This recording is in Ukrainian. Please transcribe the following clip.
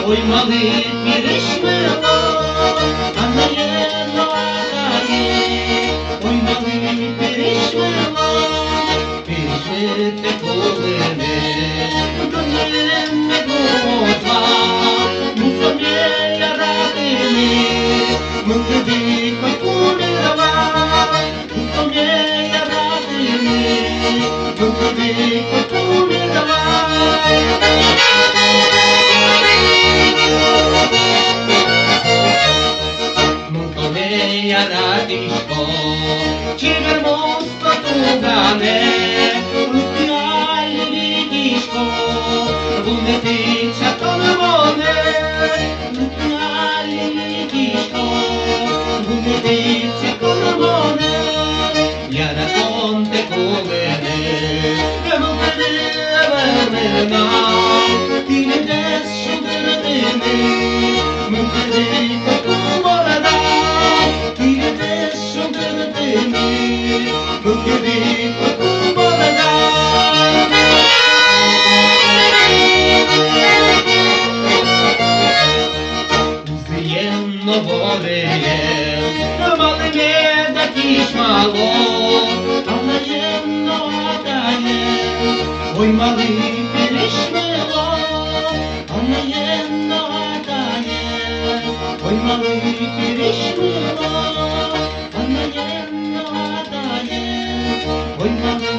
ой, малий перешмило, а моє ногає, ой, малий перешмило, пішли полини, до мене дружба, мусомєя радини, ми тобі хоч помірова, мусомєя радини, ми тобі хоч помірова. Я радишко, чи вернусь потугане, лупіаль літішко, лунетиця то не воне, лупіаль літішко, лунетиця то не воне, я на конте кулини, вернена, ти не десь шубердини, ми тобі покуморена. Узаємно волеє, мали не такіш мало, а взаємно дає, ой, малий перешмило, а взаємно дає, ой, малий перешмило. Ой, мама.